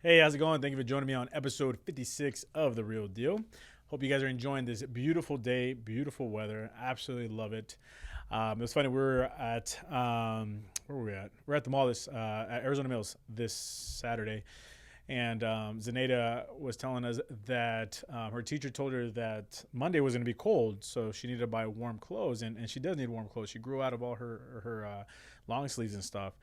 Hey, how's it going? Thank you for joining me on episode 56 of The Real Deal. Hope you guys are enjoying this beautiful day, beautiful weather. Absolutely love it. It was funny. We were at, where were we at? We're at the mall at Arizona Mills this Saturday. And Zenaida was telling us that her teacher told her that Monday was going to be cold, so she needed to buy warm clothes, and she does need warm clothes. She grew out of all her long sleeves and stuff,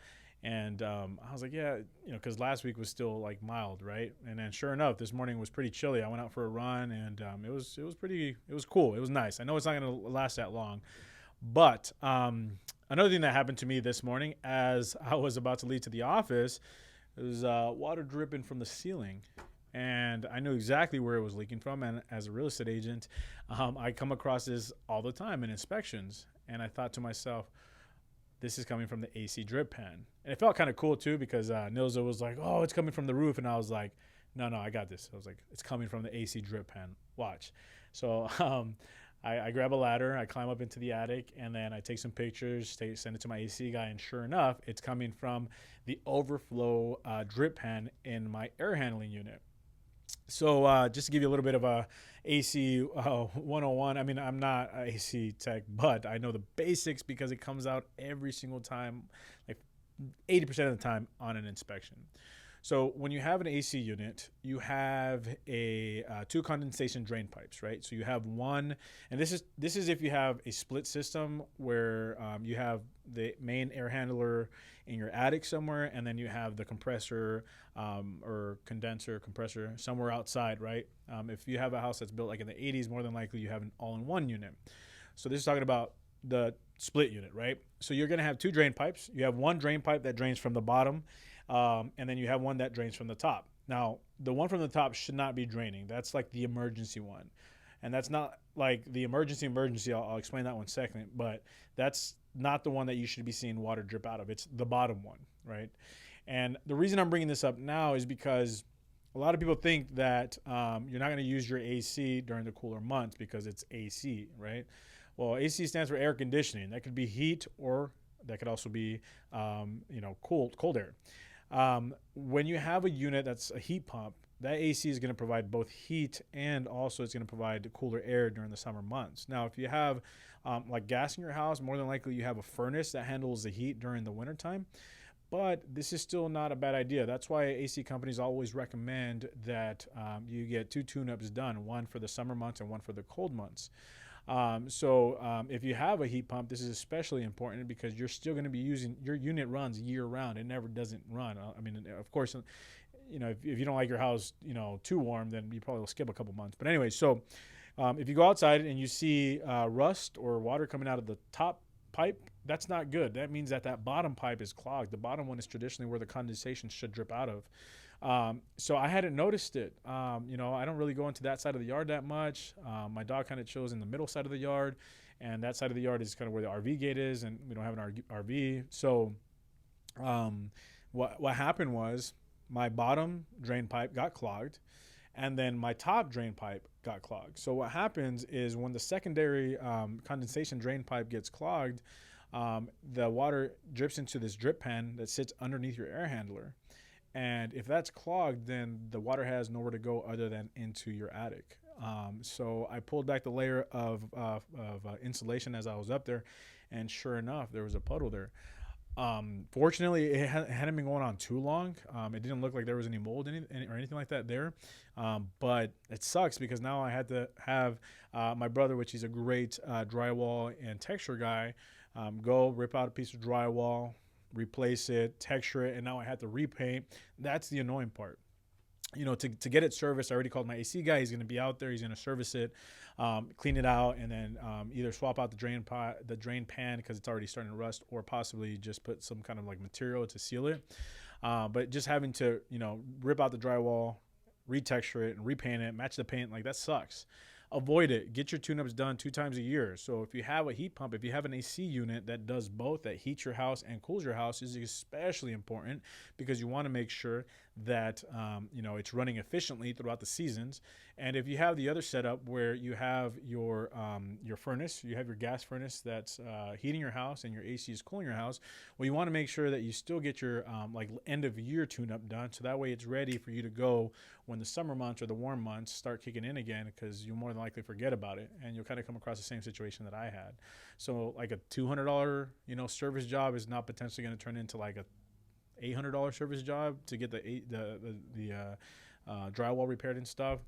and I was like, yeah, because last week was still like mild, right? And then sure enough, this morning was pretty chilly. I went out for a run, and it was cool. It was nice. I know it's not going to last that long, but another thing that happened to me this morning as I was about to leave to the office. There's water dripping from the ceiling, and I knew exactly where it was leaking from. And as a real estate agent, I come across this all the time in inspections. And I thought to myself, this is coming from the AC drip pan. And it felt kind of cool too because Nilza was like, "Oh, it's coming from the roof," and I was like, "No, I got this." I was like, "It's coming from the AC drip pan. Watch." So I grab a ladder, I climb up into the attic, and then I take some pictures, send it to my AC guy, and sure enough, it's coming from the overflow drip pan in my air handling unit. So just to give you a little bit of a AC 101, I mean, I'm not a AC tech, but I know the basics because it comes out every single time, like 80% of the time on an inspection. So when you have an AC unit, you have a two condensation drain pipes, right? So you have one, and this is if you have a split system where you have the main air handler in your attic somewhere, and then you have the compressor or condenser compressor somewhere outside, right? If you have a house that's built like in the 80s, more than likely you have an all-in-one unit. So this is talking about the split unit, right? So you're going to have two drain pipes. You have one drain pipe that drains from the bottom, and then you have one that drains from the top. Now, the one from the top should not be draining. That's like the emergency one. And that's not like the emergency. I'll explain that one second. But that's not the one that you should be seeing water drip out of. It's the bottom one, right? And the reason I'm bringing this up now is because a lot of people think that you're not going to use your AC during the cooler months because it's AC, right? Well, AC stands for air conditioning. That could be heat, or that could also be, cold air. When you have a unit that's a heat pump, that AC is going to provide both heat and also it's going to provide cooler air during the summer months. Now, if you have like gas in your house, more than likely you have a furnace that handles the heat during the wintertime. But this is still not a bad idea. That's why AC companies always recommend that you get two tune-ups done, one for the summer months and one for the cold months. So if you have a heat pump, this is especially important because you're still going to be using your unit runs year round. It never doesn't run. I mean, of course, if you don't like your house, too warm, then you probably will skip a couple months. But anyway, so if you go outside and you see rust or water coming out of the top pipe, that's not good. That means that bottom pipe is clogged. The bottom one is traditionally where the condensation should drip out of. So I hadn't noticed it. I don't really go into that side of the yard that much. My dog kind of chills in the middle side of the yard, and that side of the yard is kind of where the RV gate is, and we don't have an RV. So what happened was my bottom drain pipe got clogged, and then my top drain pipe got clogged. So what happens is when the secondary condensation drain pipe gets clogged, the water drips into this drip pan that sits underneath your air handler. And if that's clogged, then the water has nowhere to go other than into your attic. So I pulled back the layer of insulation as I was up there, and sure enough, there was a puddle there. Fortunately, it hadn't been going on too long. It didn't look like there was any mold or anything like that there. But it sucks because now I had to have my brother, which he's a great drywall and texture guy, go rip out a piece of drywall, replace it, texture it, and now I had to repaint. That's the annoying part. To get it serviced, I already called my AC guy. He's going to be out there. He's going to service it, clean it out, and then either swap out the drain pan because it's already starting to rust, or possibly just put some kind of like material to seal it. But just having to, rip out the drywall, retexture it, and repaint it, match the paint, like that sucks. avoid it. Get your tune-ups done 2 times a year. So if you have a heat pump, if you have an AC unit that does both, that heats your house and cools your house, is especially important because you want to make sure that it's running efficiently throughout the seasons. And if you have the other setup where you have your furnace, you have your gas furnace that's heating your house and your AC is cooling your house, well, you want to make sure that you still get your like end of year tune-up done, so that way it's ready for you to go when the summer months or the warm months start kicking in again, because you'll more than likely forget about it and you'll kind of come across the same situation that I had. So like a $200 service job is not potentially going to turn into like a $800 service job to get the drywall repaired and stuff.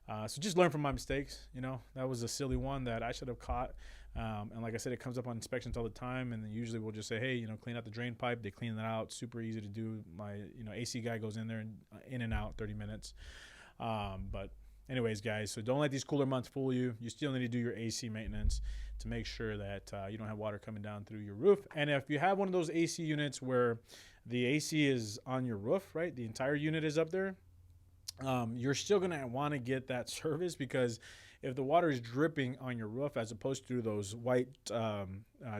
So just learn from my mistakes. That was a silly one that I should have caught. And like I said, it comes up on inspections all the time, and then usually we'll just say, hey, clean out the drain pipe. They clean that out. Super easy to do. My AC guy goes in there and in and out 30 minutes. But anyways, guys, so don't let these cooler months fool you. You still need to do your AC maintenance to make sure that you don't have water coming down through your roof. And if you have one of those AC units where the AC is on your roof, right, the entire unit is up there, you're still going to want to get that service, because if the water is dripping on your roof as opposed to those white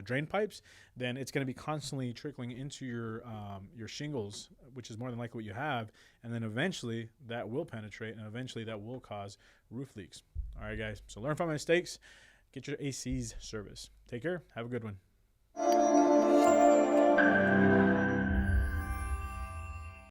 drain pipes, then it's going to be constantly trickling into your shingles, which is more than likely what you have. And then eventually that will penetrate, and eventually that will cause roof leaks. All right, guys. So learn from my mistakes. Get your ACs service. Take care. Have a good one.